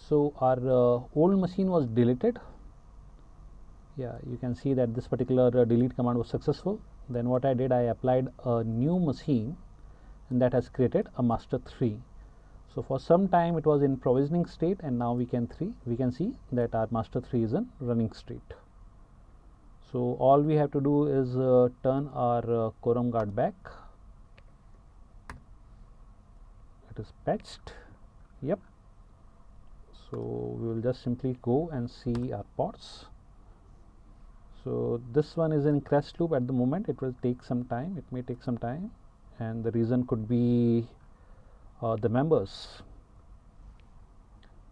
So our old machine was deleted. Yeah, you can see that this particular delete command was successful. Then what I did, I applied a new machine, and that has created a master 3. So for some time it was in provisioning state, and now we can see that our master 3 is in running state. So all we have to do is turn our quorum guard back. It is patched. Yep. So we will just simply go and see our pods. So this one is in crest loop at the moment. It will take some time. It may take some time, and the reason could be the members.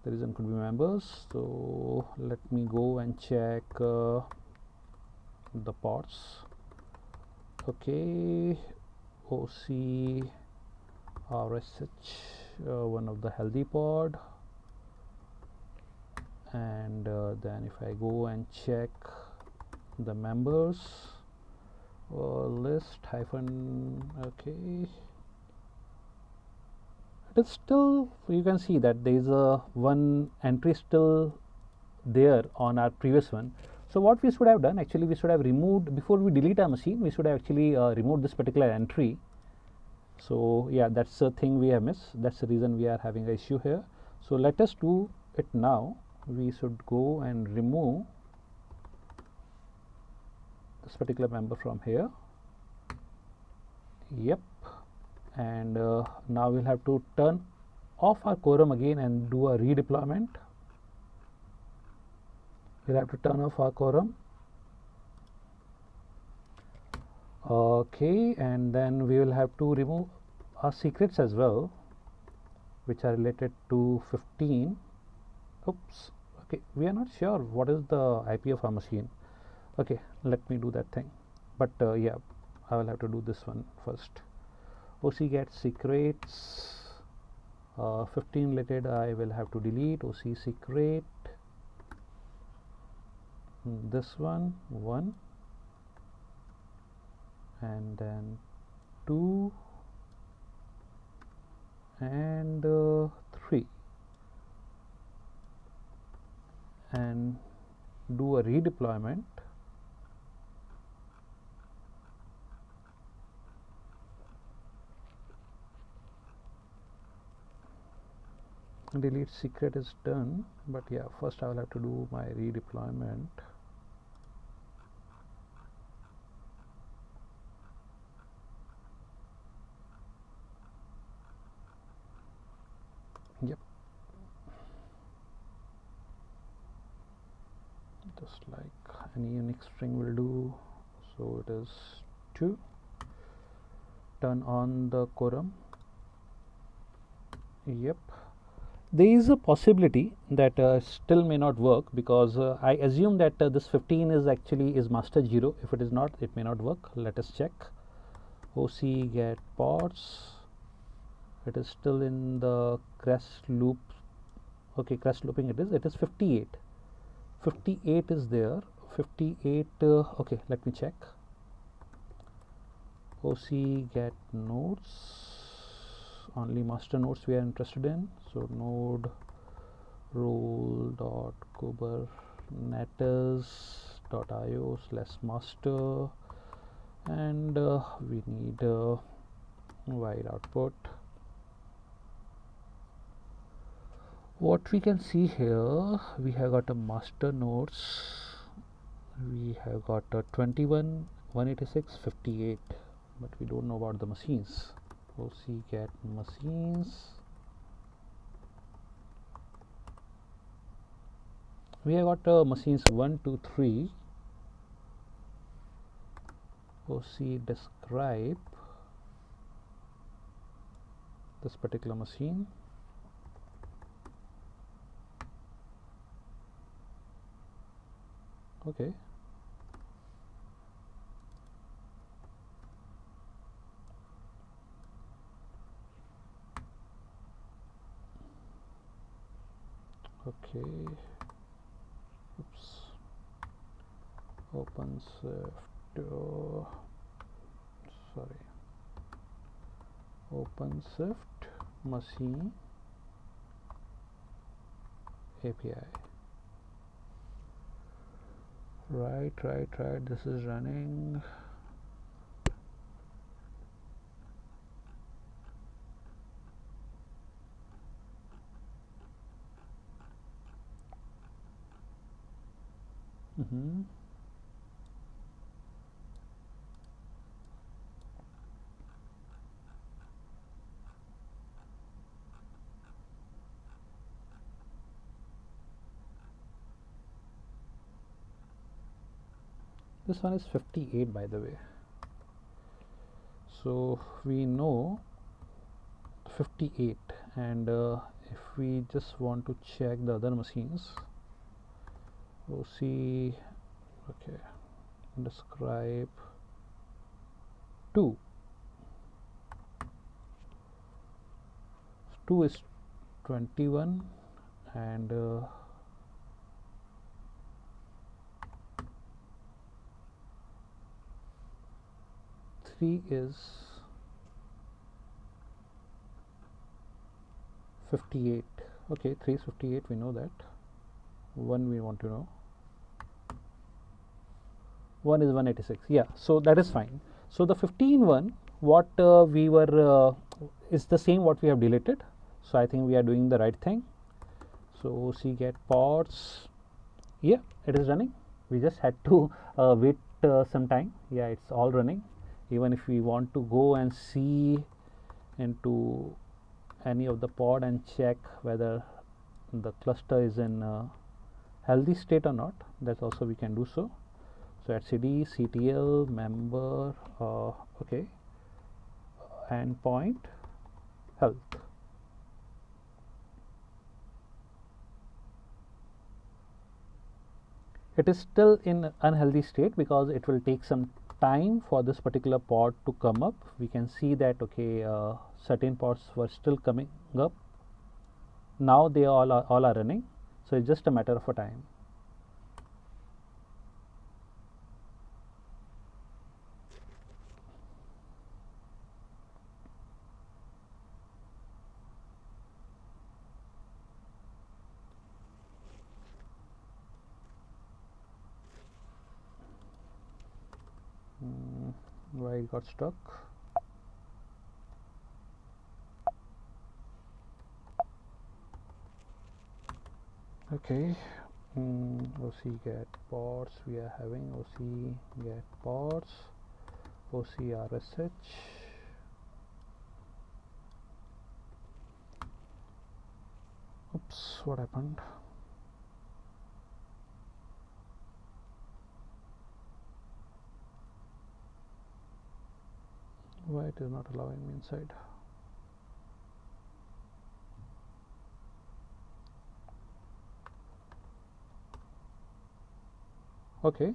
The reason could be members. So let me go and check the pods. Okay, OC RSH, one of the healthy pod, and then if I go and check the members list hyphen, okay, it is still, you can see that there is a one entry still there on our previous one. So what we should have done, actually we should have removed, before we delete our machine, we should have actually removed this particular entry. So yeah, that's the thing we have missed. That's the reason we are having an issue here. So let us do it now. We should go and remove this particular member from here. Yep. And now we'll have to turn off our quorum again and do a redeployment. We'll have to turn off our quorum. Okay, and then we will have to remove our secrets as well, which are related to 15. Oops. Okay, we are not sure what is the IP of our machine. Okay, let me do that thing. But yeah, I will have to do this one first. OC get secrets 15 related. I will have to delete OC secret. This one, and then 2 and 3, and do a redeployment. Delete secret is done, but yeah, first I will have to do my redeployment. Yep, just like any Unix string will do. So it is 2. Turn on the quorum. Yep, there is a possibility that still may not work, because I assume that this 15 is actually is master 0. If it is not, it may not work. Let us check. OC get pods. It is still in the crest loop. Okay, crest looping it is 58. 58 is there. 58. Okay, let me check. OC get nodes. Only master nodes we are interested in. So node role.kubernetes.io/master, and we need wide output. What we can see here, we have got a master nodes. We have got a 21, 186, 58, but we don't know about the machines. OC get machines. We have got machines 1, 2, 3. OC describe this particular machine. Okay. Okay. Oops. OpenShift. Sorry. OpenShift machine. API. Right, this is running. This one is 58, by the way. So we know 58, and if we just want to check the other machines, OC, okay, describe 2. 2 is 21, and 3 is 58. Okay, 3 is 58, we know that. 1 we want to know. 1 is 186. Yeah, so that is fine. So the 15 one, what we were is the same what we have deleted. So I think we are doing the right thing. So OC get pods. Yeah, it is running. We just had to wait some time. Yeah, it's all running. Even if we want to go and see into any of the pod and check whether the cluster is in healthy state or not, that's also we can do so. So etcd ctl member, okay, endpoint health. It is still in unhealthy state because it will take some time for this particular pod to come up. We can see that, okay, certain pods were still coming up. Now they all are running, so it's just a matter of a time. Why it got stuck? Okay, OC get pods, we are having OC get pods, OC RSH. Oops, what happened? Why it is not allowing me inside? Okay,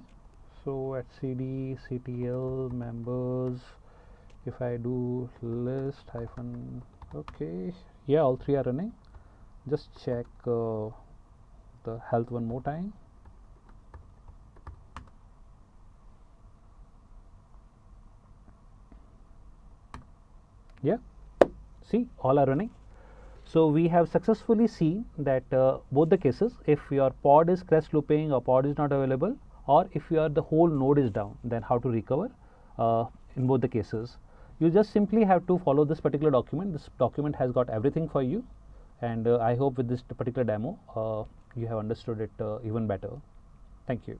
so at cd ctl members, if I do list hyphen, okay, yeah, all 3 are running. Just check the health one more time. Yeah, see, all are running. So we have successfully seen that both the cases, if your pod is crest looping or pod is not available, or if the whole node is down, then how to recover in both the cases. You just simply have to follow this particular document. This document has got everything for you, and I hope with this particular demo you have understood it even better. Thank you.